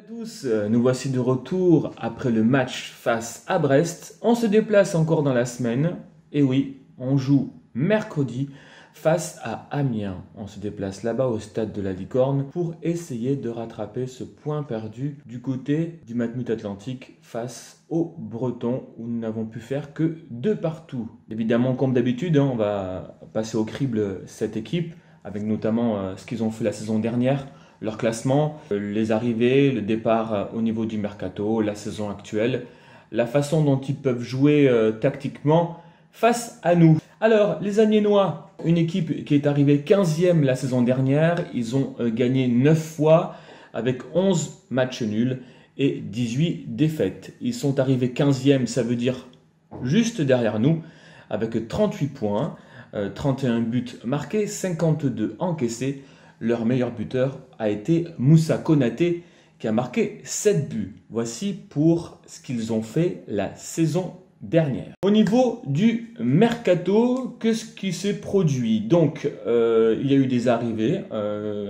À tous, nous voici de retour après le match face à Brest. On se déplace encore dans la semaine. Et oui, on joue mercredi face à Amiens. On se déplace là-bas au stade de la Licorne pour essayer de rattraper ce point perdu du côté du Matmut Atlantique face aux Bretons où nous n'avons pu faire que 2 partout. Évidemment, comme d'habitude, on va passer au crible cette équipe avec notamment ce qu'ils ont fait la saison dernière. Leur classement, les arrivées, le départ au niveau du mercato, la saison actuelle, la façon dont ils peuvent jouer tactiquement face à nous. Alors, les Amiénois, une équipe qui est arrivée 15e la saison dernière, ils ont gagné 9 fois avec 11 matchs nuls et 18 défaites. Ils sont arrivés 15e, ça veut dire juste derrière nous, avec 38 points, 31 buts marqués, 52 encaissés. Leur meilleur buteur a été Moussa Konaté qui a marqué 7 buts. Voici pour ce qu'ils ont fait la saison dernière. Au niveau du mercato, qu'est-ce qui s'est produit? Donc, il y a eu des arrivées,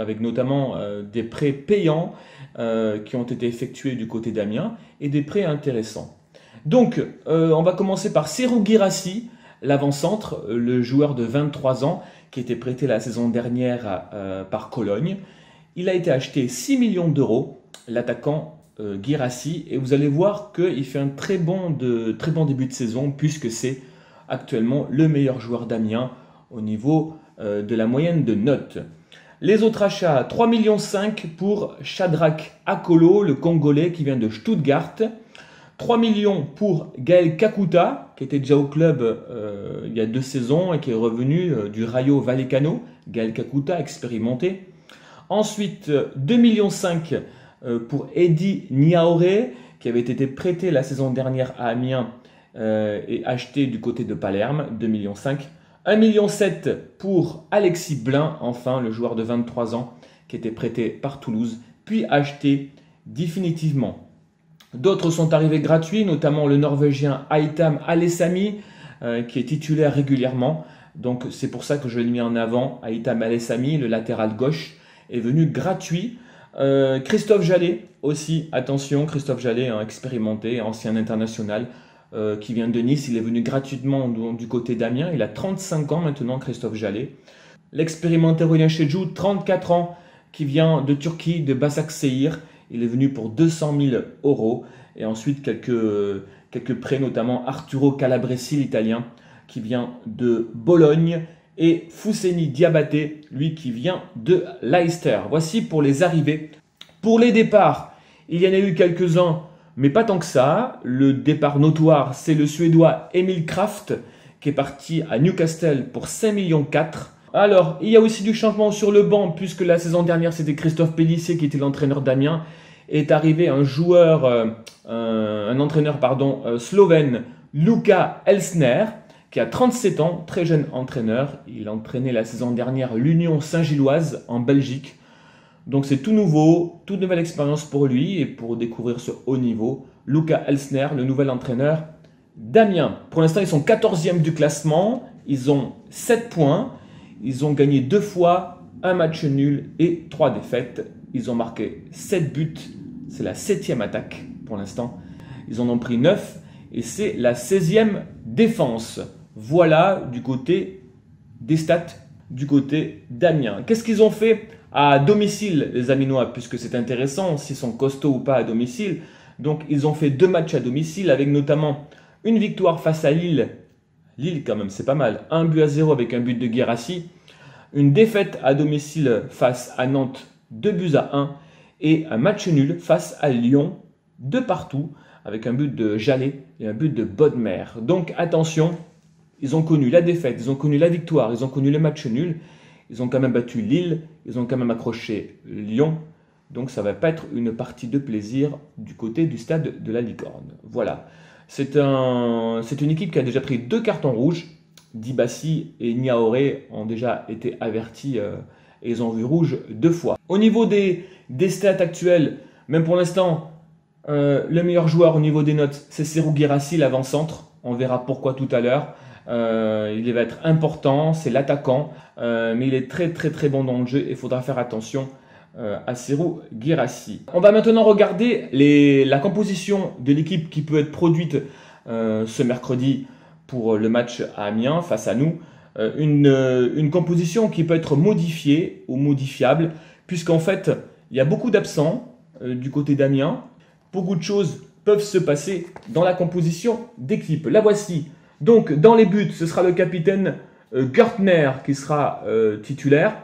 avec notamment des prêts payants qui ont été effectués du côté d'Amiens et des prêts intéressants. Donc, on va commencer par Serhou Guirassy, l'avant-centre, le joueur de 23 ans qui était prêté la saison dernière par Cologne. Il a été acheté 6 millions d'euros, l'attaquant Guirassy, et vous allez voir qu'il fait un très bon début de saison puisque c'est actuellement le meilleur joueur d'Amiens au niveau de la moyenne de notes. Les autres achats, 3,5 millions pour Shadrack Akolo, le Congolais qui vient de Stuttgart. 3 millions pour Gaël Kakuta, qui était déjà au club il y a 2 saisons et qui est revenu du Rayo Vallecano. Gaël Kakuta, expérimenté. Ensuite, 2,5 millions pour Eddy Niaoré, qui avait été prêté la saison dernière à Amiens et acheté du côté de Palerme. 2,5 millions. 1,7 million pour Alexis Blin, enfin, le joueur de 23 ans, qui était prêté par Toulouse, puis acheté définitivement. D'autres sont arrivés gratuits, notamment le Norvégien Aitam Alessami, qui est titulaire régulièrement. Donc c'est pour ça que je l'ai mis en avant. Aitam Alessami, le latéral gauche, est venu gratuit. Christophe Jallet aussi, attention, Christophe Jallet, expérimenté, ancien international, qui vient de Nice. Il est venu gratuitement du côté d'Amiens. Il a 35 ans maintenant, Christophe Jallet. L'expérimenté Aurélien Chedjou, 34 ans, qui vient de Turquie, de Başakşehir. Il est venu pour 200 000 euros. Et ensuite, quelques prêts, notamment Arturo Calabresi, l'italien, qui vient de Bologne. Et Fousseni Diabaté, lui, qui vient de Leicester. Voici pour les arrivées. Pour les départs, il y en a eu quelques-uns, mais pas tant que ça. Le départ notoire, c'est le Suédois Emil Kraft, qui est parti à Newcastle pour 5,4 millions. Alors, il y a aussi du changement sur le banc, puisque la saison dernière, c'était Christophe Pellissier qui était l'entraîneur d'Amiens. Est arrivé un entraîneur slovène, Luka Elsner, qui a 37 ans, très jeune entraîneur. Il a entraîné la saison dernière l'Union Saint-Gilloise en Belgique. Donc c'est tout nouveau, toute nouvelle expérience pour lui et pour découvrir ce haut niveau. Luka Elsner, le nouvel entraîneur d'Amiens. Pour l'instant, ils sont 14e du classement. Ils ont 7 points. Ils ont gagné 2 fois, 1 match nul et 3 défaites. Ils ont marqué 7 buts. C'est la 7e attaque pour l'instant. Ils en ont pris 9 et c'est la 16e défense. Voilà du côté des stats, du côté d'Amiens. Qu'est-ce qu'ils ont fait à domicile, les Amiénois, puisque c'est intéressant s'ils sont costauds ou pas à domicile. Donc ils ont fait 2 matchs à domicile avec notamment une victoire face à Lille. Lille quand même, c'est pas mal. 1-0 avec un but de Guirassy. Une défaite à domicile face à Nantes, 2-1. Et un match nul face à Lyon, 2 partout, avec un but de Jallet et un but de Bodmer. Donc attention, ils ont connu la défaite, ils ont connu la victoire, ils ont connu le match nul. Ils ont quand même battu Lille, ils ont quand même accroché Lyon. Donc ça ne va pas être une partie de plaisir du côté du stade de la Licorne. Voilà, c'est une équipe qui a déjà pris 2 cartons rouges. Dibassi et Niaoré ont déjà été avertis et ils ont vu rouge 2 fois. Au niveau des stats actuels, même pour l'instant, le meilleur joueur au niveau des notes, c'est Serhou Guirassy, l'avant-centre. On verra pourquoi tout à l'heure. Il va être important, c'est l'attaquant, mais il est très très très bon dans le jeu et il faudra faire attention à Serhou Guirassy. On va maintenant regarder la composition de l'équipe qui peut être produite ce mercredi pour le match à Amiens face à nous. Une composition qui peut être modifiée ou modifiable, puisqu'en fait, il y a beaucoup d'absents du côté d'Amiens. Beaucoup de choses peuvent se passer dans la composition d'équipe. La voici. Donc, dans les buts, ce sera le capitaine Gertner qui sera titulaire.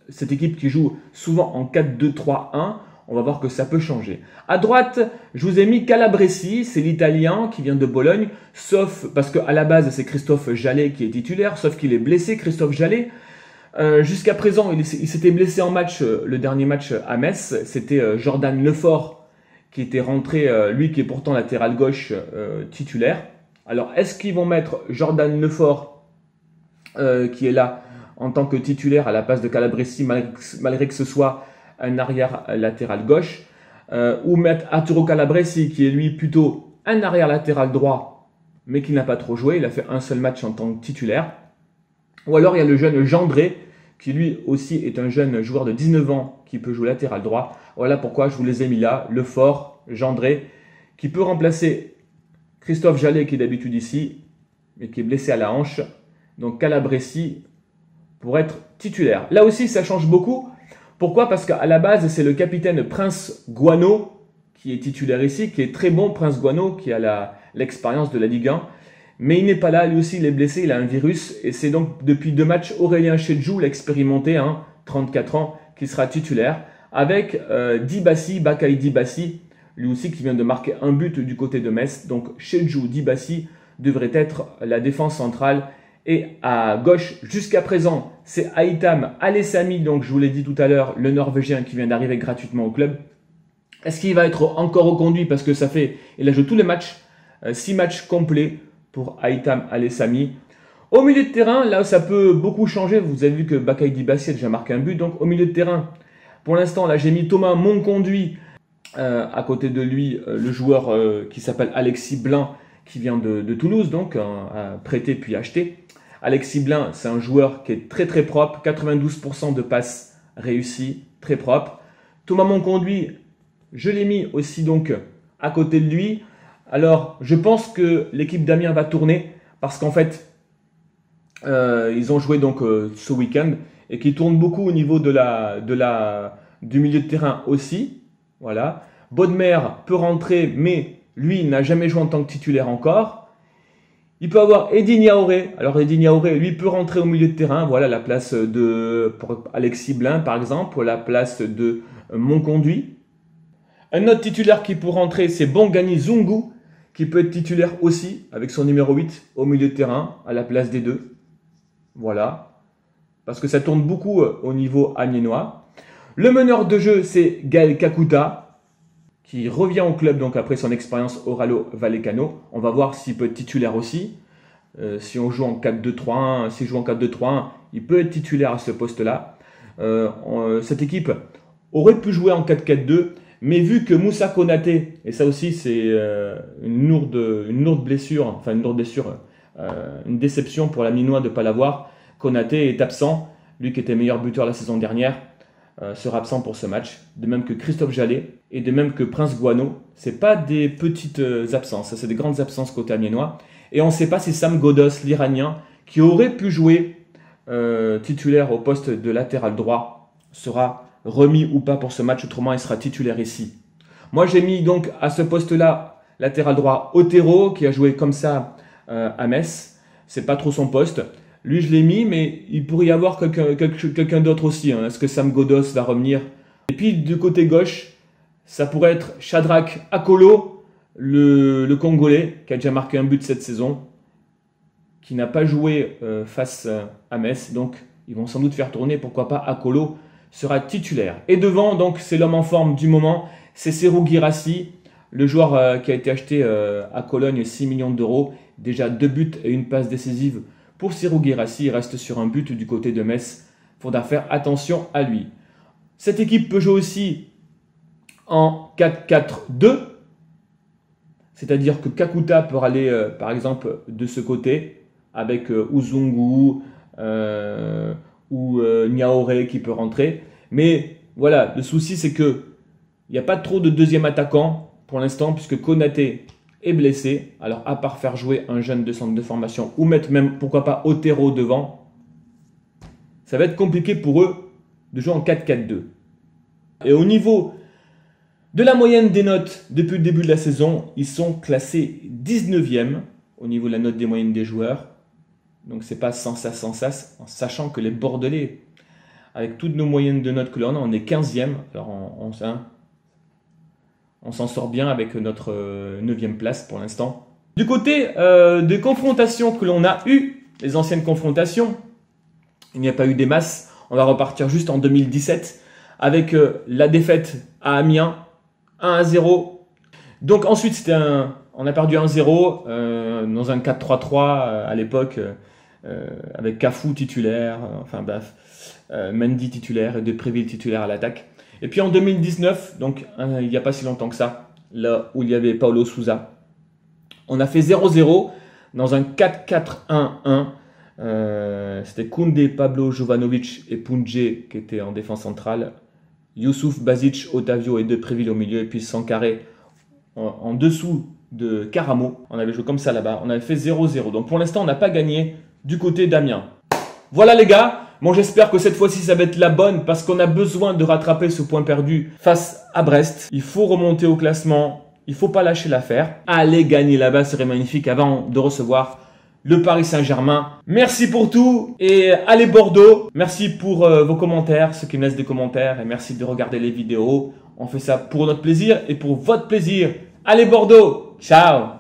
Cette équipe qui joue souvent en 4-2-3-1. On va voir que ça peut changer. À droite, je vous ai mis Calabresi, c'est l'Italien qui vient de Bologne, sauf parce qu'à la base, c'est Christophe Jallet qui est titulaire, sauf qu'il est blessé, Christophe Jallet. Jusqu'à présent, il s'était blessé en match, le dernier match à Metz. C'était Jordan Lefort qui était rentré, lui qui est pourtant latéral gauche titulaire. Alors, est-ce qu'ils vont mettre Jordan Lefort qui est là en tant que titulaire à la place de Calabresi, malgré que ce soit un arrière latéral gauche, ou mettre Arturo Calabresi qui est lui plutôt un arrière latéral droit, mais qui n'a pas trop joué, il a fait un seul match en tant que titulaire. Ou alors il y a le jeune Gendré, qui lui aussi est un jeune joueur de 19 ans qui peut jouer latéral droit. Voilà pourquoi je vous les ai mis là, Lefort, Gendré, qui peut remplacer Christophe Jallet qui est d'habitude ici, mais qui est blessé à la hanche. Donc Calabresi pour être titulaire. Là aussi ça change beaucoup. Pourquoi? Parce qu'à la base, c'est le capitaine Prince Guano qui est titulaire ici, qui est très bon, Prince Guano, qui a l'expérience de la Ligue 1. Mais il n'est pas là, lui aussi il est blessé, il a un virus. Et c'est donc depuis 2 matchs Aurélien Chedjou, l'expérimenté, 34 ans, qui sera titulaire. Avec Dibassi, Bakaï Dibassi, lui aussi qui vient de marquer un but du côté de Metz. Donc Chedjou, Dibassi devrait être la défense centrale. Et à gauche, jusqu'à présent, c'est Aitam Alessami, donc je vous l'ai dit tout à l'heure, le Norvégien qui vient d'arriver gratuitement au club. Est-ce qu'il va être encore reconduit? Parce que ça fait, il a joué tous les matchs, 6 matchs complets pour Aitam Alessami. Au milieu de terrain, là ça peut beaucoup changer. Vous avez vu que Bakaï Dibassi a déjà marqué un but. Donc au milieu de terrain, pour l'instant, là j'ai mis Thomas Monconduit. À côté de lui, le joueur qui s'appelle Alexis Blin, qui vient de Toulouse, donc prêté puis acheté. Alexis Blin, c'est un joueur qui est très très propre, 92% de passes réussies, très propre. Thomas Monconduit, je l'ai mis aussi donc à côté de lui. Alors, je pense que l'équipe d'Amiens va tourner parce qu'en fait, ils ont joué donc ce week-end et qu'ils tournent beaucoup au niveau du milieu de terrain aussi. Voilà. Bodmer peut rentrer, mais lui n'a jamais joué en tant que titulaire encore. Il peut avoir Eddy Niaouré. Alors Eddy Niaouré, lui, peut rentrer au milieu de terrain. Voilà la place pour Alexis Blin, par exemple, la place de Monconduit. Un autre titulaire qui peut rentrer, c'est Bongani Zungu, qui peut être titulaire aussi, avec son numéro 8 au milieu de terrain, à la place des deux. Voilà. Parce que ça tourne beaucoup au niveau amiénois. Le meneur de jeu, c'est Gaël Kakuta, qui revient au club donc après son expérience au Rayo Vallecano. On va voir s'il peut être titulaire aussi. Si on joue en 4-2-3-1, s'il joue en 4-2-3-1, il peut être titulaire à ce poste-là. Cette équipe aurait pu jouer en 4-4-2, mais vu que Moussa Konaté, et ça aussi c'est une lourde blessure, enfin une lourde blessure, une déception pour la Minois de ne pas l'avoir. Konaté est absent, lui qui était meilleur buteur la saison dernière. Sera absent pour ce match, de même que Christophe Jallet et de même que Prince Guano. Ce n'est pas des petites absences, c'est des grandes absences côté amiénois. Et on ne sait pas si Sam Ghoddos, l'Iranien, qui aurait pu jouer titulaire au poste de latéral droit, sera remis ou pas pour ce match, autrement il sera titulaire ici. Moi j'ai mis donc à ce poste-là, latéral droit, Otero, qui a joué comme ça à Metz. C'est pas trop son poste. Lui, je l'ai mis, mais il pourrait y avoir quelqu'un d'autre aussi. Est-ce que Sam Ghoddos va revenir? Et puis, du côté gauche, ça pourrait être Shadrack Akolo, le Congolais, qui a déjà marqué un but cette saison, qui n'a pas joué face à Metz. Donc, ils vont sans doute faire tourner. Pourquoi pas Akolo sera titulaire. Et devant, donc, c'est l'homme en forme du moment. C'est Serhou Guirassy, le joueur qui a été acheté à Cologne, 6 millions d'euros. Déjà 2 buts et une passe décisive. Pour Serhou Guirassy, il reste sur un but du côté de Metz. Il faudra faire attention à lui. Cette équipe peut jouer aussi en 4-4-2. C'est-à-dire que Kakuta peut aller, par exemple, de ce côté, avec Uzungu ou Niaouré qui peut rentrer. Mais Voilà, le souci c'est que il n'y a pas trop de deuxième attaquant pour l'instant puisque Konaté est blessé. Alors à part faire jouer un jeune de centre de formation ou mettre même pourquoi pas Otero devant, ça va être compliqué pour eux de jouer en 4-4-2. Et au niveau de la moyenne des notes depuis le début de la saison, ils sont classés 19e au niveau de la note des moyennes des joueurs. Donc c'est pas sans ça, en sachant que les Bordelais, avec toutes nos moyennes de notes que l'on a, on est 15e. Alors on s'en sort bien avec notre 9e place pour l'instant. Du côté des confrontations que l'on a eues, les anciennes confrontations, il n'y a pas eu des masses. On va repartir juste en 2017 avec la défaite à Amiens, 1-0. Donc ensuite, on a perdu 1-0 dans un 4-3-3 à l'époque, avec Cafu titulaire, enfin bref, Mendy titulaire et Depréville titulaire à l'attaque. Et puis en 2019, donc il n'y a pas si longtemps que ça, là où il y avait Paulo Sousa, on a fait 0-0 dans un 4-4-1-1. C'était Koundé, Pablo, Jovanovic et Punje qui étaient en défense centrale. Youssouf, Basic, Otavio et Depréville au milieu. Et puis Sankaré en dessous de Caramo. On avait joué comme ça là-bas. On avait fait 0-0. Donc pour l'instant, on n'a pas gagné du côté d'Amiens. Voilà les gars. Bon, j'espère que cette fois-ci, ça va être la bonne parce qu'on a besoin de rattraper ce point perdu face à Brest. Il faut remonter au classement. Il ne faut pas lâcher l'affaire. Allez gagner là-bas, ce serait magnifique avant de recevoir le Paris Saint-Germain. Merci pour tout et allez Bordeaux. Merci pour vos commentaires, ceux qui me laissent des commentaires et merci de regarder les vidéos. On fait ça pour notre plaisir et pour votre plaisir. Allez Bordeaux. Ciao.